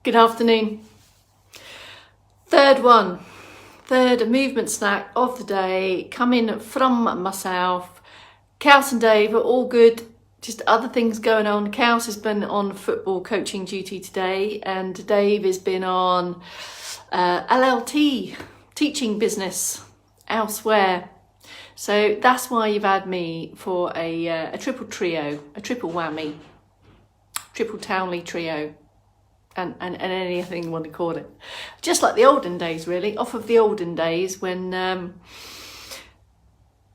Good afternoon. Third movement snack of the day, coming from myself. Kels and Dave are all good, just other things going on. Kels has been on football coaching duty today, and Dave has been on LLT, teaching business elsewhere. So that's why you've had me for a triple trio, a triple whammy, triple Townley trio. And anything you want to call it. Just like the olden days, really. Off of the olden days when I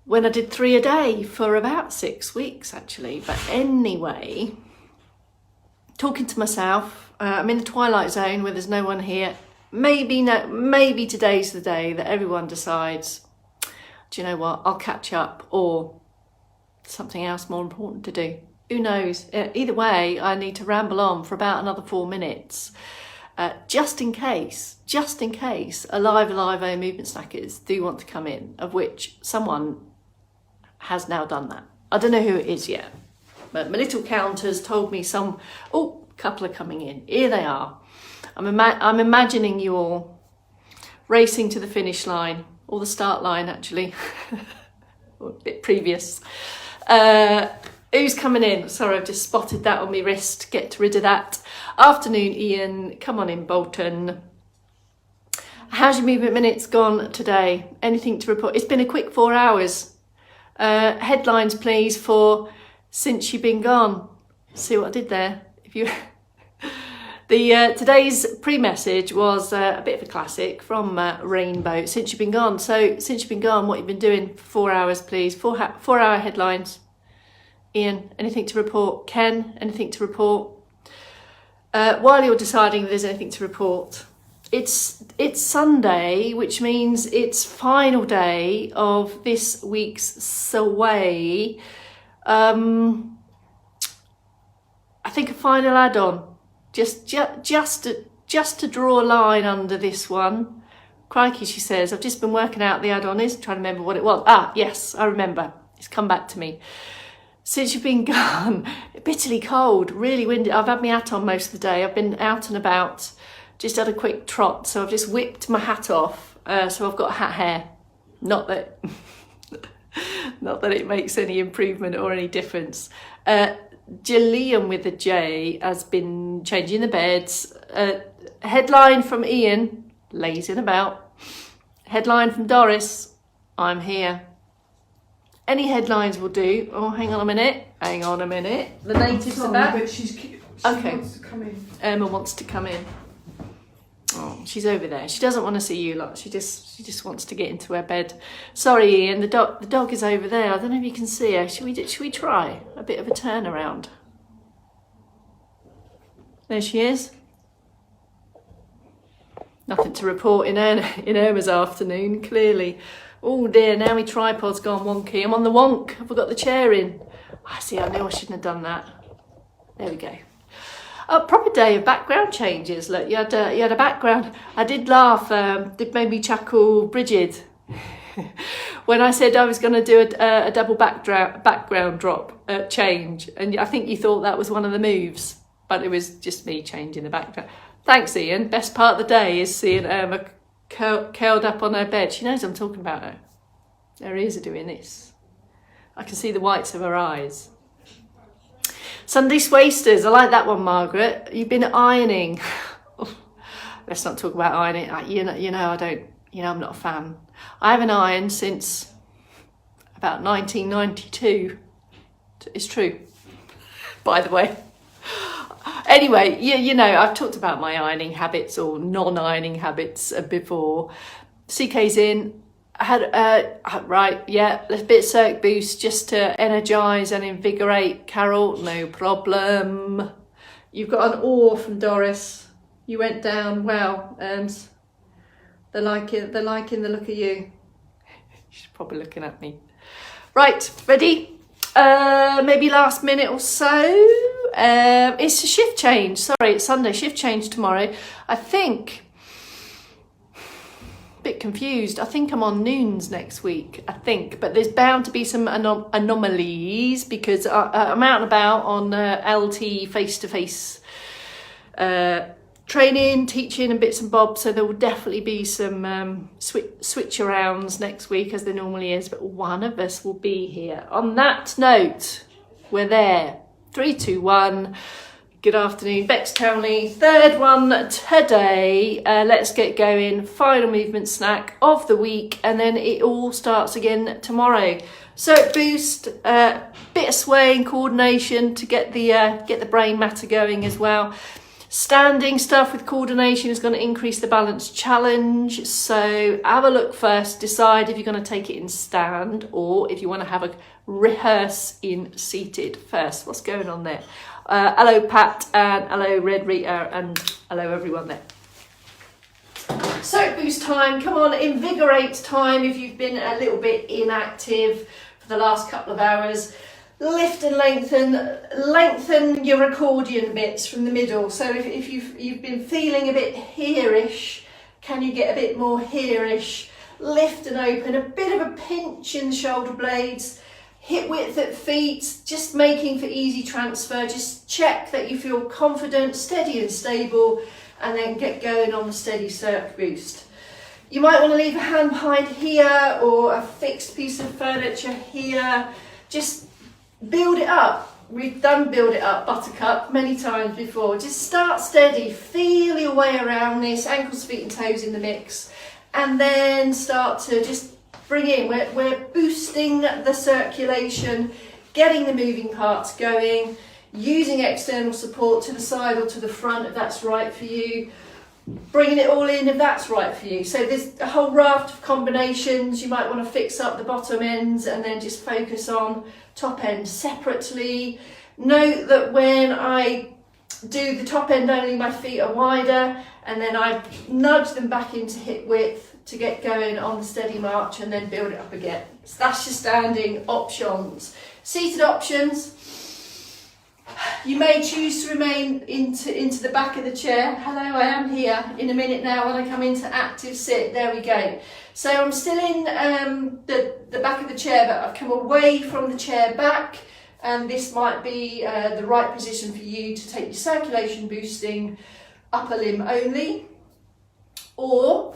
did 3 a day for about 6 weeks, actually. But anyway, talking to myself, I'm in the twilight zone where there's no one here. Maybe today's the day that everyone decides, do you know what, I'll catch up, or something else more important to do. Who knows? Either way, I need to ramble on for about another 4 minutes, just in case alive movement snackers do want to come in, of which someone has now done that. I don't know who it is yet, but my little counters told me a couple are coming in. Here they are. I'm imagining you all racing to the finish line, or the start line actually, or a bit previous. Who's coming in? Sorry, I've just spotted that on my wrist. Get rid of that. Afternoon, Ian. Come on in, Bolton. How's your movement minutes gone today? Anything to report? It's been a quick 4 hours. Headlines, please, for since you've been gone. See what I did there? If you, today's pre-message was a bit of a classic from Rainbow. Since you've been gone. So since you've been gone, what you've been doing for 4 hours, please? 4-hour headlines. Ian, anything to report? Ken, anything to report? While you're deciding if there's anything to report, it's Sunday, which means it's final day of this week's Sway. I think a final add-on, just to draw a line under this one. Crikey, she says, I've just been working out the add-on is, trying to remember what it was. Yes, I remember. It's come back to me. Since you've been gone, bitterly cold, really windy. I've had my hat on most of the day. I've been out and about, just had a quick trot. So I've just whipped my hat off. So I've got hat hair. Not that it makes any improvement or any difference. Gillian with a J has been changing the beds. Headline from Ian, lazing about. Headline from Doris, I'm here. Any headlines will do. Oh, hang on a minute. The natives are back. But she okay. wants to come in. Emma wants to come in. Oh, she's over there. She doesn't want to see you lot. She just wants to get into her bed. Sorry, Ian. The dog is over there. I don't know if you can see her. Should we try a bit of a turnaround? There she is. Nothing to report in Emma's afternoon, clearly. Oh dear, now my tripod's gone wonky. I'm on the wonk. I forgot the chair in. I see, I knew I shouldn't have done that. There we go. A proper day of background changes. Look, you had a background. I did laugh. It made me chuckle, Bridget, when I said I was going to do a double background drop change. And I think you thought that was one of the moves, but it was just me changing the background. Thanks, Ian. Best part of the day is seeing Emma curled up on her bed. She knows I'm talking about her. Her ears are doing this. I can see the whites of her eyes. Sunday Swasters. I like that one, Margaret. You've been ironing. Let's not talk about ironing. You know I don't. I'm not a fan. I haven't ironed since about 1992. It's true, by the way. Anyway, I've talked about my ironing habits or non-ironing habits before. CK's in. I had, a bit of Cirque Boost just to energise and invigorate. Carol, no problem. You've got an oar from Doris. You went down well, and they're liking the look of you. She's probably looking at me. Right, ready? Maybe last minute or so. It's a shift change. Sorry, it's Sunday. Shift change tomorrow. I think. Bit confused. I think I'm on noons next week. I think, but there's bound to be some anomalies because I'm out and about on LT face-to-face training, teaching and bits and bobs, so there will definitely be some switch arounds next week as there normally is, but one of us will be here. On that note, we're there. 3, 2, 1. Good afternoon, Bex Townley. Third one today. Let's get going. Final movement snack of the week, and then it all starts again tomorrow. So boost, bit of swaying, coordination to get the brain matter going as well. Standing stuff with coordination is going to increase the balance challenge. So have a look first, decide if you're going to take it in stand or if you want to have a rehearse in seated first. What's going on there? Hello Pat, and hello Red Rita, and hello everyone there. So boost time, come on, invigorate time if you've been a little bit inactive for the last couple of hours. Lift and lengthen your accordion bits from the middle. So if you've been feeling a bit here-ish, can you get a bit more here-ish? Lift and open, a bit of a pinch in the shoulder blades, hip width at feet, just making for easy transfer. Just check that you feel confident, steady and stable, and then get going on the steady circ boost. You might want to leave a hand behind here or a fixed piece of furniture here. Just build it up. We've done build it up, Buttercup, many times before. Just start steady, feel your way around this, ankles, feet and toes in the mix, and then start to just bring in. We're boosting the circulation, getting the moving parts going, using external support to the side or to the front if that's right for you, bringing it all in if that's right for you. So there's a whole raft of combinations. You might want to fix up the bottom ends and then just focus on top end separately. Note that when I do the top end only, my feet are wider, and then I nudge them back into hip width to get going on the steady march and then build it up again. So that's your standing options. Seated options, you may choose to remain into the back of the chair. Hello, I am here in a minute now when I come into active sit. There we go. So I'm still in the back of the chair, but I've come away from the chair back, and this might be the right position for you to take your circulation boosting upper limb only. Or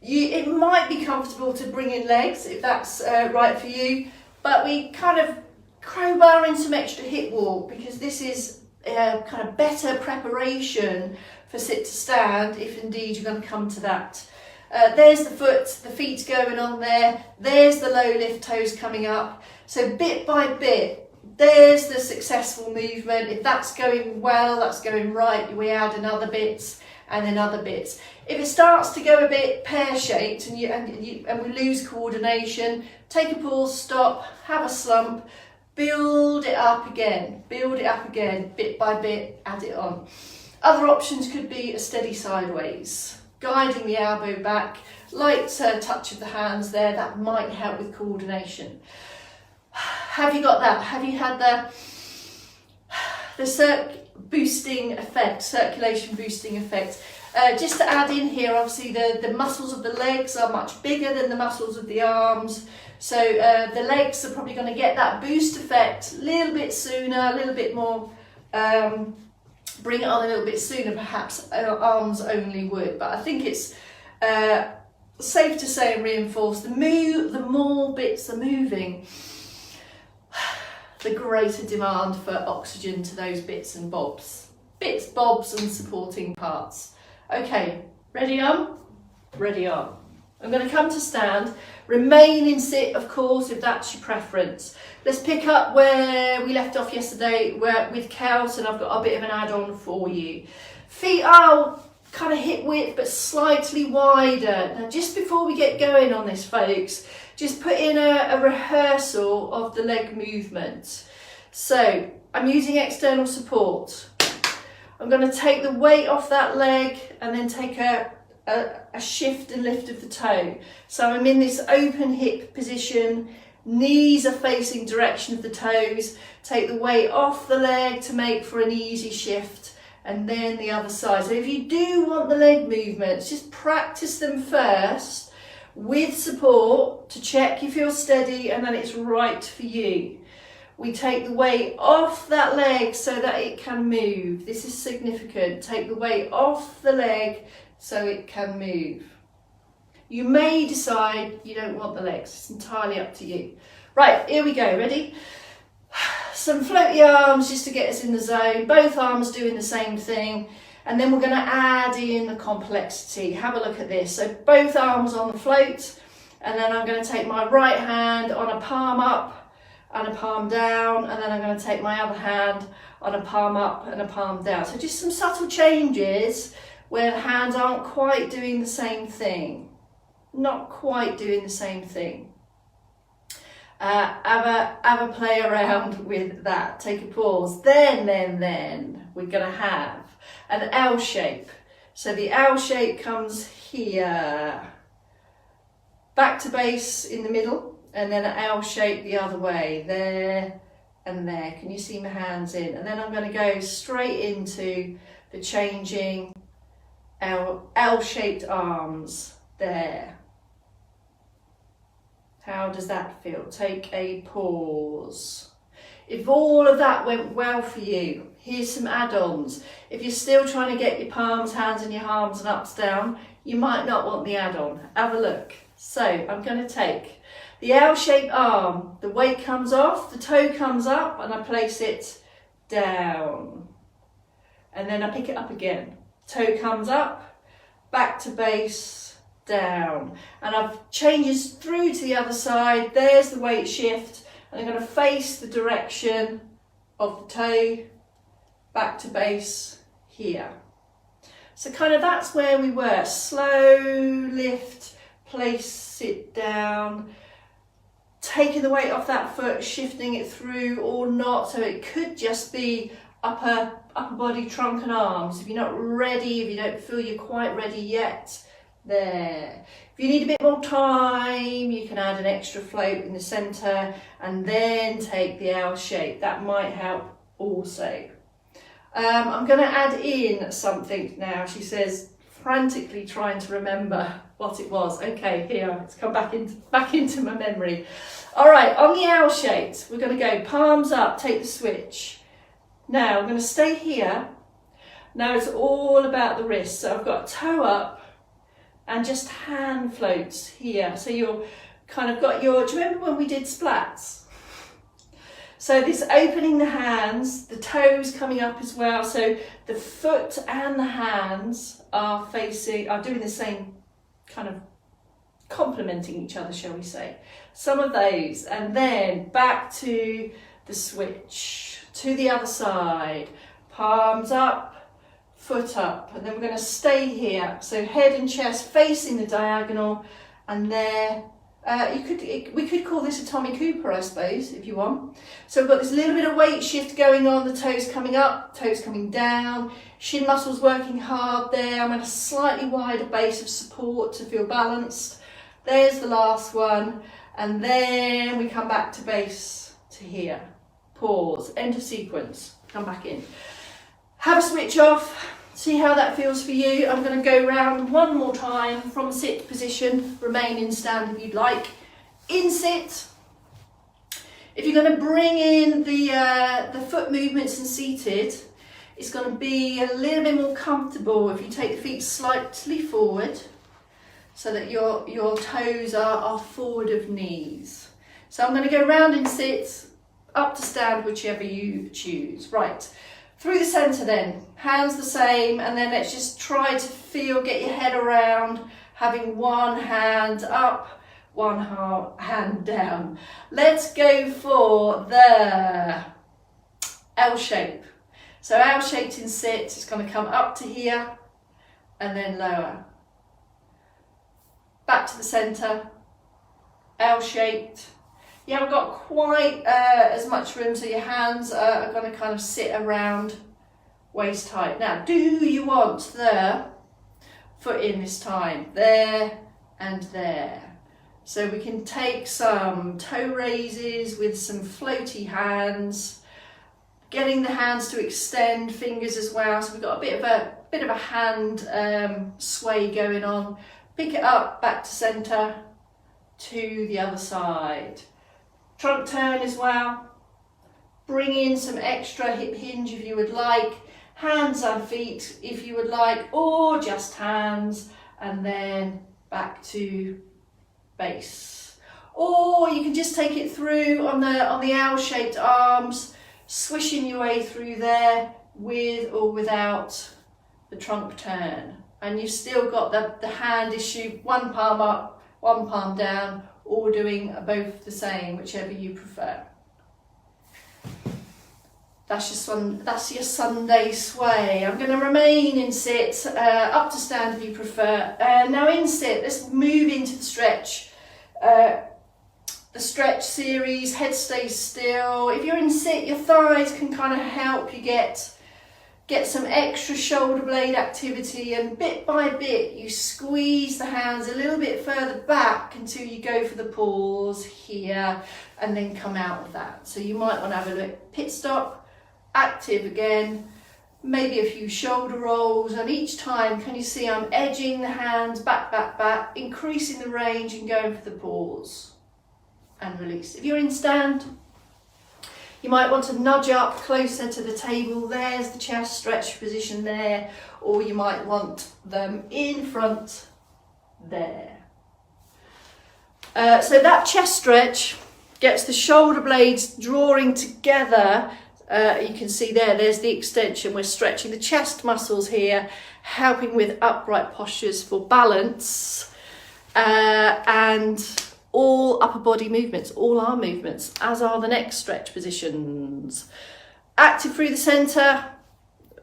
it might be comfortable to bring in legs if that's right for you, but we kind of crowbar in some extra hip walk because this is kind of better preparation for sit to stand if indeed you're going to come to that. There's the foot, the feet going on there, there's the low lift toes coming up. So bit by bit, there's the successful movement. If that's going well, that's going right, we add another bits and then other bits. If it starts to go a bit pear-shaped and we lose coordination, take a pause, stop, have a slump, build it up again, bit by bit, add it on. Other options could be a steady sideways, guiding the elbow back, light touch of the hands there, that might help with coordination. Have you got that? Have you had the boosting effect, circulation boosting effect? Just to add in here, obviously the muscles of the legs are much bigger than the muscles of the arms. So the legs are probably going to get that boost effect a little bit sooner, a little bit more, bring it on a little bit sooner, perhaps arms only would. But I think it's safe to say and reinforce, the more bits are moving, the greater demand for oxygen to those bits and bobs. Bits, bobs and supporting parts. Okay, ready on? Ready on. I'm going to come to stand. Remain in sit, of course, if that's your preference. Let's pick up where we left off yesterday with Kels, and I've got a bit of an add-on for you. Feet are kind of hip width, but slightly wider. Now, just before we get going on this, folks, just put in a rehearsal of the leg movement. So, I'm using external support. I'm going to take the weight off that leg and then take a shift and lift of the toe. So I'm in this open hip position, knees are facing direction of the toes, take the weight off the leg to make for an easy shift, and then the other side. So if you do want the leg movements, just practice them first with support to check you feel steady and that it's right for you. We take the weight off that leg so that it can move. This is significant. Take the weight off the leg so it can move. You may decide you don't want the legs. It's entirely up to you. Right, here we go. Ready? Some floaty arms just to get us in the zone. Both arms doing the same thing. And then we're going to add in the complexity. Have a look at this. So both arms on the float. And then I'm going to take my right hand on a palm up and a palm down, and then I'm going to take my other hand on a palm up and a palm down. So just some subtle changes where the hands aren't quite doing the same thing. Not quite doing the same thing. Have a play around with that. Take a pause. Then we're going to have an L shape. So the L shape comes here. Back to base in the middle. And then an L shape the other way, there and there. Can you see my hands in? And then I'm going to go straight into the changing L-shaped arms, there. How does that feel? Take a pause. If all of that went well for you, here's some add-ons. If you're still trying to get your palms, hands and your arms and ups down, you might not want the add-on. Have a look. So I'm going to take the L-shaped arm, the weight comes off, the toe comes up, and I place it down. And then I pick it up again. Toe comes up, back to base, down. And I've changes through to the other side. There's the weight shift. And I'm going to face the direction of the toe, back to base, here. So kind of that's where we were. Slow lift, place it down. Taking the weight off that foot, shifting it through or not, so it could just be upper body, trunk and arms. If you're not ready, if you don't feel you're quite ready yet, there. If you need a bit more time, you can add an extra float in the centre and then take the L shape. That might help also. I'm going to add in something now. She says, frantically trying to remember what it was. Okay, here, it's come back into my memory. All right, on the L shapes, we're going to go palms up, take the switch. Now, I'm going to stay here. Now it's all about the wrist. So I've got toe up and just hand floats here. So you're kind of got your, do you remember when we did splats? So this opening the hands, the toes coming up as well. So the foot and the hands are doing the same kind of complementing each other, shall we say. Some of those, and then back to the switch, to the other side, palms up, foot up, and then we're going to stay here. So head and chest facing the diagonal, and there. We could call this a Tommy Cooper, I suppose, if you want. So we've got this little bit of weight shift going on, the toes coming up, toes coming down, shin muscles working hard there. I'm at a slightly wider base of support to feel balanced. There's the last one. And then we come back to base to here. Pause, end of sequence, come back in. Have a switch off. See how that feels for you. I'm going to go round one more time from sit position. Remain in stand if you'd like. In sit. If you're going to bring in the foot movements and seated, it's going to be a little bit more comfortable if you take the feet slightly forward so that your toes are forward of knees. So I'm going to go round in sit, up to stand, whichever you choose. Right. Through the centre then, hands the same, and then let's just try to get your head around having one hand up, one hand down. Let's go for the L shape. So L shaped in sit, it's going to come up to here and then lower. Back to the centre, L shaped. You haven't got quite as much room, so your hands are going to kind of sit around waist height. Now, do you want the foot in this time? There and there. So we can take some toe raises with some floaty hands, getting the hands to extend, fingers as well. So we've got a bit of a hand sway going on. Pick it up, back to centre, to the other side. Trunk turn as well. Bring in some extra hip hinge if you would like, hands and feet if you would like, or just hands, and then back to base. Or you can just take it through on the L-shaped arms, swishing your way through there with or without the trunk turn. And you've still got the hand issue, one palm up, one palm down, or doing both the same, whichever you prefer. That's your Sunday sway. I'm going to remain in sit, up to stand if you prefer. Now in sit, let's move into the stretch. The stretch series, head stays still. If you're in sit, your thighs can kind of help you get some extra shoulder blade activity, and bit by bit you squeeze the hands a little bit further back until you go for the pause here and then come out of that. So you might want to have a look, pit stop, active again, maybe a few shoulder rolls, and each time can you see I'm edging the hands back, back, back, increasing the range and going for the pause and release. If you're in stand, you might want to nudge up closer to the table. There's the chest stretch position there, or you might want them in front there. So that chest stretch gets the shoulder blades drawing together. You can see there's the extension. We're stretching the chest muscles here, helping with upright postures for balance, and all upper body movements, all arm movements, as are the next stretch positions. Active through the centre,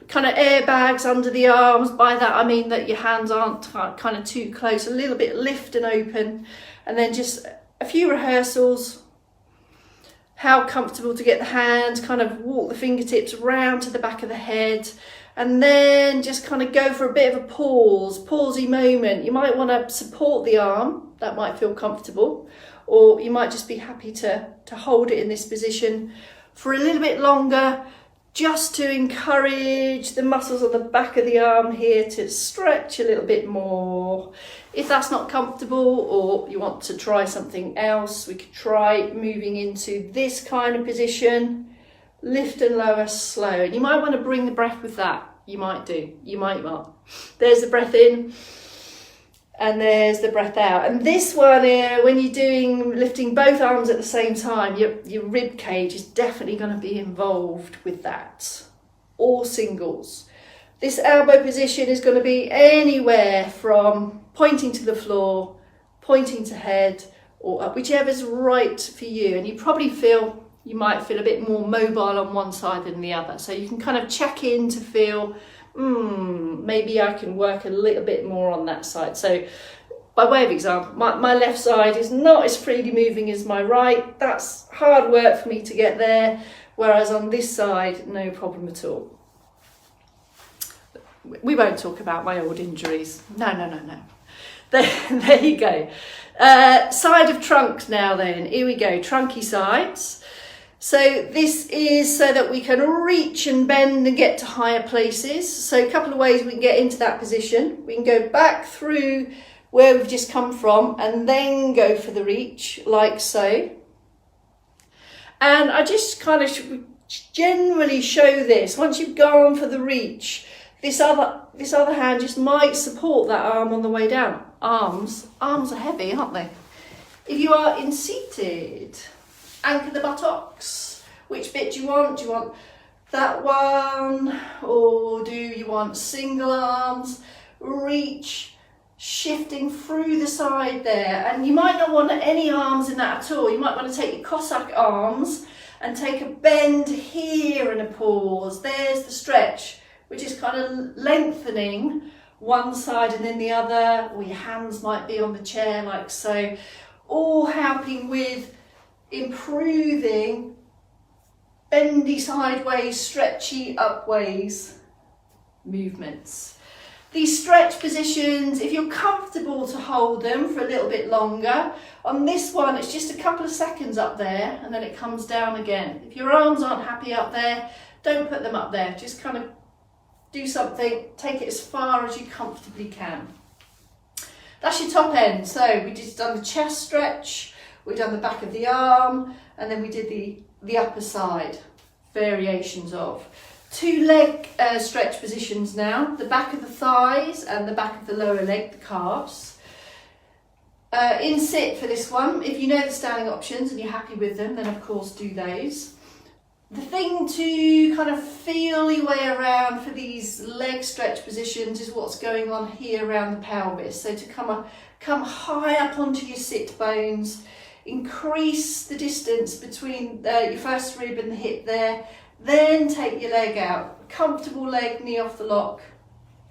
kind of airbags under the arms. By that I mean that your hands aren't kind of too close, a little bit lift and open, and then just a few rehearsals. How comfortable to get the hands, kind of walk the fingertips round to the back of the head, and then just kind of go for a bit of a pausey moment. You might want to support the arm, that might feel comfortable, or you might just be happy to hold it in this position for a little bit longer, just to encourage the muscles on the back of the arm here to stretch a little bit more. If that's not comfortable, or you want to try something else, we could try moving into this kind of position. Lift and lower slow. And you might want to bring the breath with that. You might do, you might not. There's the breath in, and there's the breath out. And this one here, when you're lifting both arms at the same time, your rib cage is definitely going to be involved with that. Or singles. This elbow position is going to be anywhere from pointing to the floor, pointing to head, or up, whichever's right for you. And you might feel a bit more mobile on one side than the other. So you can kind of check in to feel, maybe I can work a little bit more on that side. So by way of example, my left side is not as freely moving as my right. That's hard work for me to get there. Whereas on this side, no problem at all. We won't talk about my old injuries. No. There you go. Side of trunk now then. Here we go, trunky sides. So this is so that we can reach and bend and get to higher places. So a couple of ways we can get into that position. We can go back through where we've just come from and then go for the reach, like so. And I just kind of generally show this. Once you've gone for the reach, this other hand just might support that arm on the way down. Arms are heavy, aren't they? If you are in seated, anchor the buttocks. Which bit do you want? Do you want that one? Or do you want single arms? Reach, shifting through the side there. And you might not want any arms in that at all. You might want to take your Cossack arms and take a bend here and a pause. There's the stretch, which is kind of lengthening one side and then the other, or your hands might be on the chair like so, all helping with improving bendy sideways, stretchy upways movements. These stretch positions, if you're comfortable to hold them for a little bit longer, on this one it's just a couple of seconds up there and then it comes down again. If your arms aren't happy up there, don't put them up there, just kind of do something, take it as far as you comfortably can. That's your top end. So we just done the chest stretch, we've done the back of the arm, and then we did the upper side. variations of. 2 leg stretch positions now, the back of the thighs and the back of the lower leg, the calves. In sit for this one, if you know the standing options and you're happy with them, then of course do those. The thing to kind of feel your way around for these leg stretch positions is what's going on here around the pelvis. So to come high up onto your sit bones, increase the distance between your first rib and the hip there, then take your leg out. Comfortable leg, knee off the lock,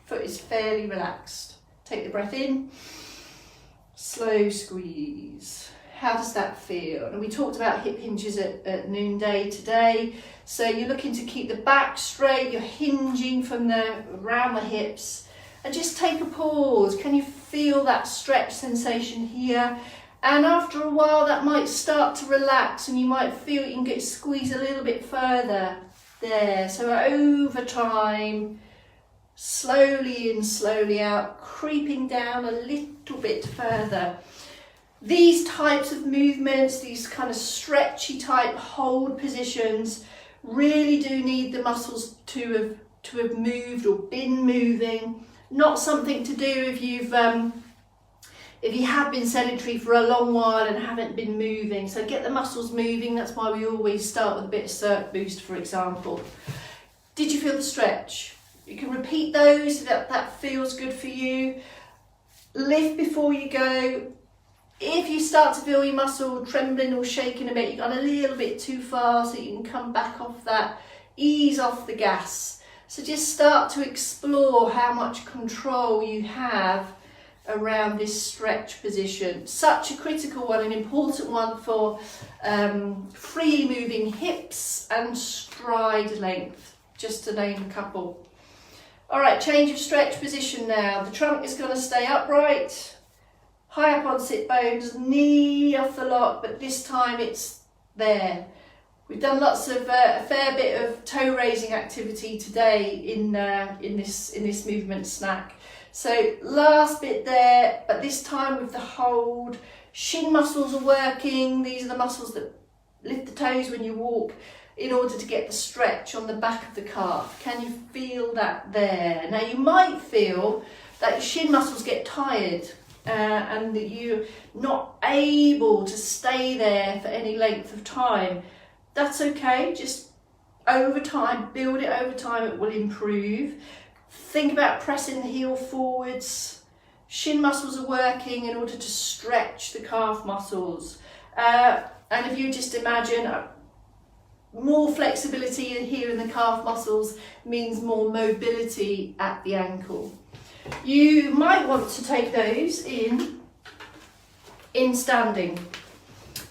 foot is fairly relaxed. Take the breath in, slow squeeze. How does that feel? And we talked about hip hinges at noonday today. So you're looking to keep the back straight, you're hinging from around the hips, and just take a pause. Can you feel that stretch sensation here? And after a while that might start to relax and you might feel you can get squeezed a little bit further there. So over time, slowly in, slowly out, creeping down a little bit further. These types of movements, these kind of stretchy type hold positions, really do need the muscles to have moved or been moving. Not something to do if you have been sedentary for a long while and haven't been moving. So get the muscles moving. That's why we always start with a bit of circ boost, for example. Did you feel the stretch? You can repeat those if that feels good for you. Lift before you go. If you start to feel your muscle trembling or shaking a bit, you've gone a little bit too far, so you can come back off that, ease off the gas. So just start to explore how much control you have around this stretch position. Such a critical one, an important one for freely moving hips and stride length, just to name a couple. All right, change of stretch position now. The trunk is going to stay upright. High up on sit bones, knee off the lock, but this time it's there. We've done lots of a fair bit of toe raising activity today in this movement snack. So last bit there, but this time with the hold. Shin muscles are working. These are the muscles that lift the toes when you walk in order to get the stretch on the back of the calf. Can you feel that there? Now you might feel that your shin muscles get tired. And that you're not able to stay there for any length of time. That's okay, just over time, build it over time, it will improve. Think about pressing the heel forwards. Shin muscles are working in order to stretch the calf muscles. And if you just imagine more flexibility here in the calf muscles means more mobility at the ankle. You might want to take those in standing.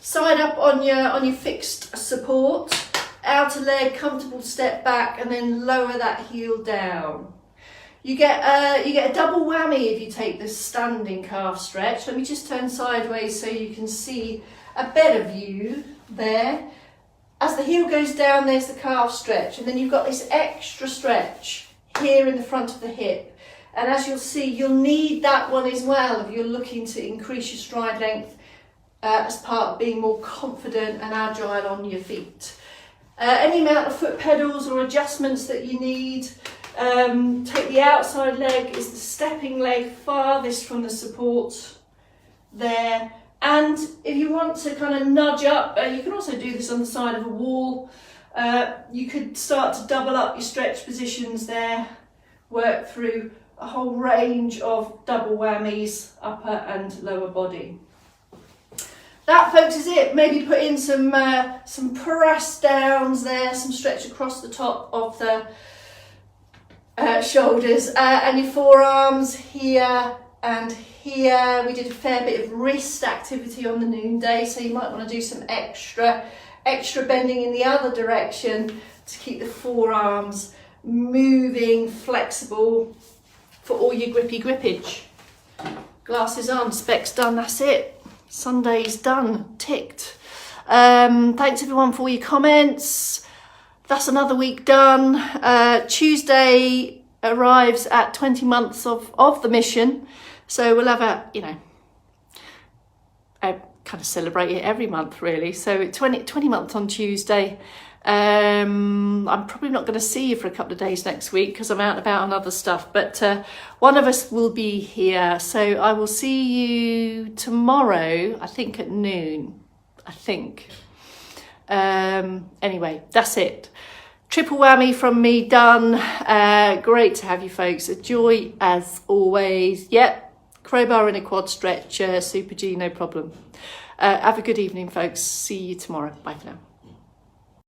Side up on your fixed support, outer leg, comfortable step back, and then lower that heel down. You get a double whammy if you take the standing calf stretch. Let me just turn sideways so you can see a better view there. As the heel goes down, there's the calf stretch, and then you've got this extra stretch here in the front of the hip. And as you'll see, you'll need that one as well if you're looking to increase your stride length as part of being more confident and agile on your feet. Any amount of foot pedals or adjustments that you need. Take the outside leg, is the stepping leg farthest from the support there. And if you want to kind of nudge up, you can also do this on the side of a wall. You could start to double up your stretch positions there, work through a whole range of double whammies, upper and lower body. That, folks, is it. Maybe put in some press downs there, some stretch across the top of the shoulders and your forearms here and here. We did a fair bit of wrist activity on the noonday, so you might want to do some extra bending in the other direction to keep the forearms moving, flexible for all your grippy grippage. Glasses on, specs done, that's it. Sunday's done, ticked. Thanks everyone for all your comments. That's another week done. Tuesday arrives at 20 months of the mission. So we'll have a couple kind of celebrate it every month really. So 20 month on Tuesday. I'm probably not going to see you for a couple of days next week because I'm out and about on other stuff, but one of us will be here. So I will see you tomorrow, I think at noon, I think. Anyway, that's it. Triple whammy from me done. Great to have you folks. A joy as always. Yep, crowbar in a quad stretch, Super G, no problem. Have a good evening folks. See you tomorrow. Bye for now.